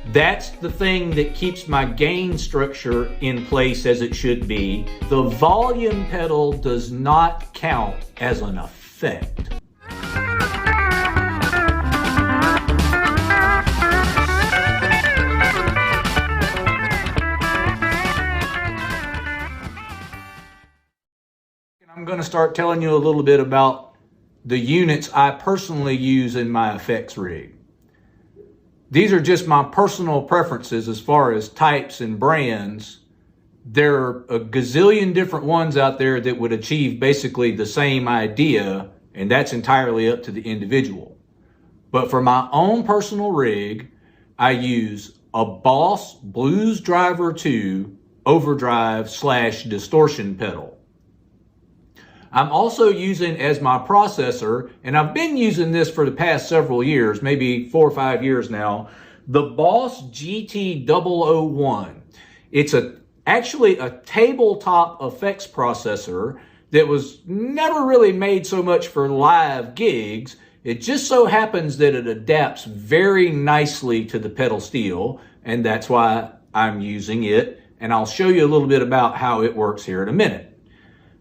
That's the thing that keeps my gain structure in place as it should be. The volume pedal does not count as an effect. I'm going to start telling you a little bit about the units I personally use in my effects rig. These are just my personal preferences as far as types and brands. There are a gazillion different ones out there that would achieve basically the same idea, and that's entirely up to the individual. But for my own personal rig, I use a Boss Blues Driver 2 overdrive / distortion pedal. I'm also using as my processor, and I've been using this for the past several years, maybe 4 or 5 years now, the Boss GT001. It's actually a tabletop effects processor that was never really made so much for live gigs. It just so happens that it adapts very nicely to the pedal steel, and that's why I'm using it. And I'll show you a little bit about how it works here in a minute.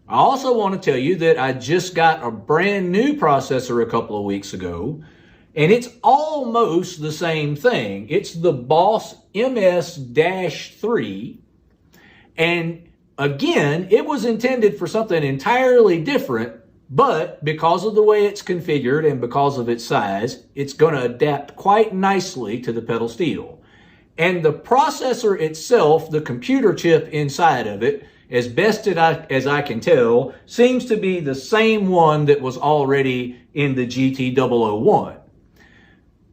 I also want to tell you that I just got a brand new processor a couple of weeks ago, and it's almost the same thing. It's the Boss MS-3, and again, it was intended for something entirely different, but because of the way it's configured and because of its size, it's going to adapt quite nicely to the pedal steel. And the processor itself, the computer chip inside of it, as best as I can tell, seems to be the same one that was already in the GT001.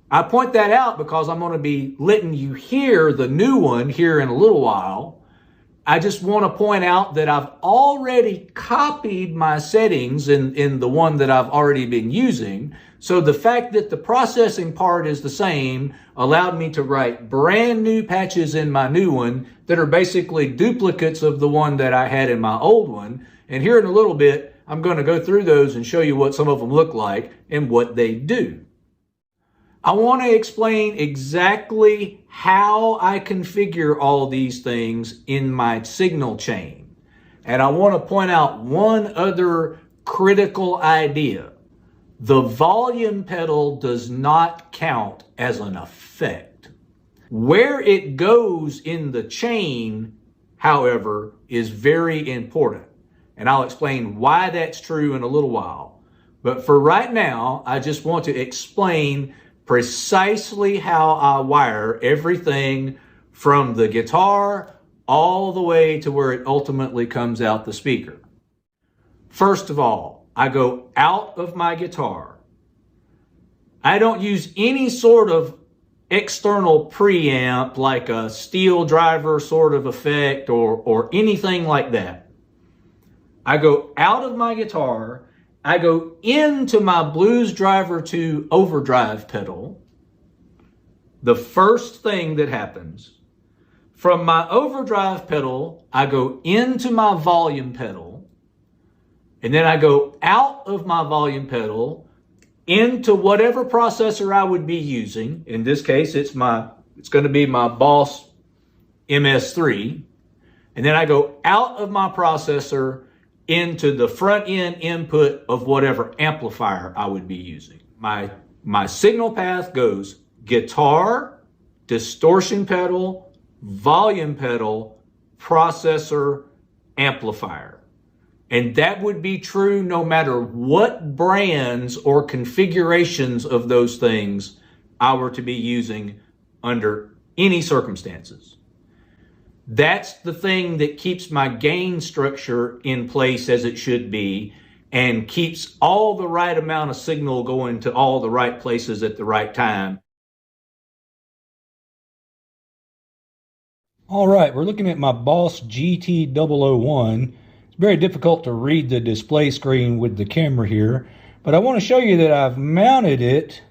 I point that out because I'm going to be letting you hear the new one here in a little while. I just want to point out that I've already copied my settings in the one that I've already been using. So the fact that the processing part is the same allowed me to write brand new patches in my new one that are basically duplicates of the one that I had in my old one. And here in a little bit, I'm going to go through those and show you what some of them look like and what they do. I want to explain exactly how I configure all these things in my signal chain. And I want to point out one other critical idea. The volume pedal does not count as an effect. Where it goes in the chain, however, is very important. And I'll explain why that's true in a little while. But for right now, I just want to explain precisely how I wire everything from the guitar all the way to where it ultimately comes out the speaker. First of all, I go out of my guitar. I don't use any sort of external preamp like a steel driver sort of effect or anything like that. I go out of my guitar, I go into my Blues Driver 2 overdrive pedal. The first thing that happens, from my overdrive pedal, I go into my volume pedal. And then I go out of my volume pedal into whatever processor I would be using. In this case, it's going to be my Boss MS-3. And then I go out of my processor into the front end input of whatever amplifier I would be using. My signal path goes guitar, distortion pedal, volume pedal, processor, amplifier. And that would be true no matter what brands or configurations of those things I were to be using under any circumstances. That's the thing that keeps my gain structure in place as it should be and keeps all the right amount of signal going to all the right places at the right time. All right, we're looking at my Boss GT001. Very difficult to read the display screen with the camera here, but I want to show you that I've mounted it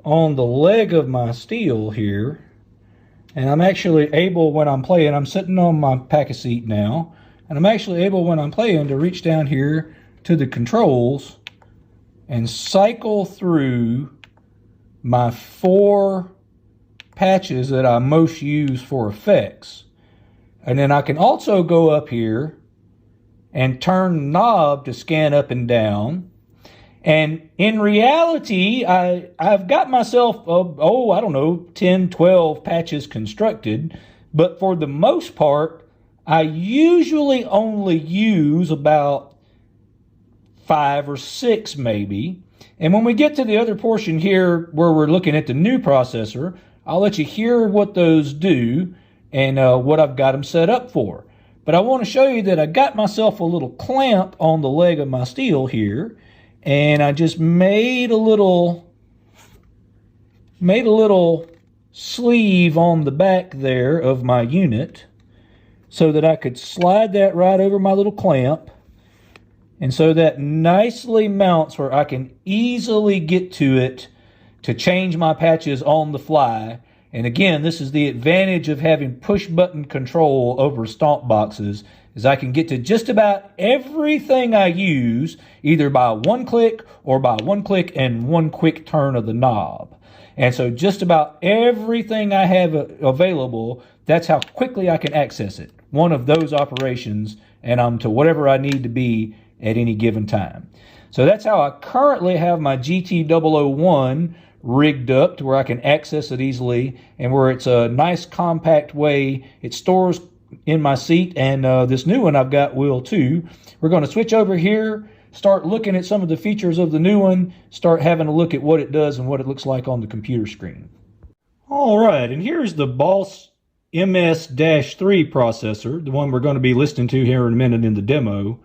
on the leg of my steel here, and I'm actually able, when I'm playing, I'm sitting on my pack seat now, and I'm actually able when I'm playing to reach down here to the controls and cycle through my 4 patches that I most use for effects. And then I can also go up here and turn the knob to scan up and down. And in reality, I've got myself, I don't know, 10, 12 patches constructed. But for the most part, I usually only use about 5 or 6 maybe. And when we get to the other portion here where we're looking at the new processor, I'll let you hear what those do and what I've got them set up for. But I want to show you that I got myself a little clamp on the leg of my steel here, and I just made a little sleeve on the back there of my unit so that I could slide that right over my little clamp. And so that nicely mounts where I can easily get to it to change my patches on the fly. And again, this is the advantage of having push button control over stomp boxes, is I can get to just about everything I use either by one click or by one click and one quick turn of the knob. And so just about everything I have available, that's how quickly I can access it. One of those operations, and I'm to whatever I need to be at any given time. So that's how I currently have my GT001 rigged up to where I can access it easily, and where it's a nice compact way it stores in my seat. And this new one I've got will too. We're going to switch over here, start looking at some of the features of the new one, start having a look at what it does and what it looks like on the computer screen. All right, and here's the Boss MS-3 processor, the one we're going to be listening to here in a minute in the demo.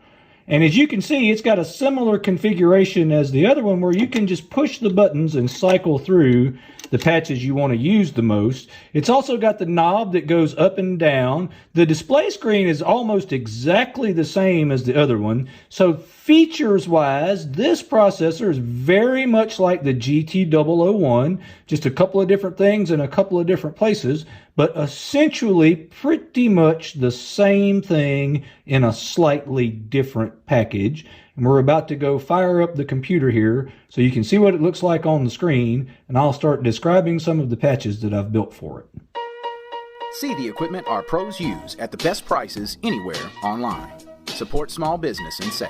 And as you can see, it's got a similar configuration as the other one, where you can just push the buttons and cycle through the patches you want to use the most. It's also got the knob that goes up and down. The display screen is almost exactly the same as the other one. So features-wise, this processor is very much like the GT001, just a couple of different things in a couple of different places, but essentially pretty much the same thing in a slightly different package. And we're about to go fire up the computer here so you can see what it looks like on the screen, and I'll start describing some of the patches that I've built for it. See the equipment our pros use at the best prices anywhere online. Support small business and save.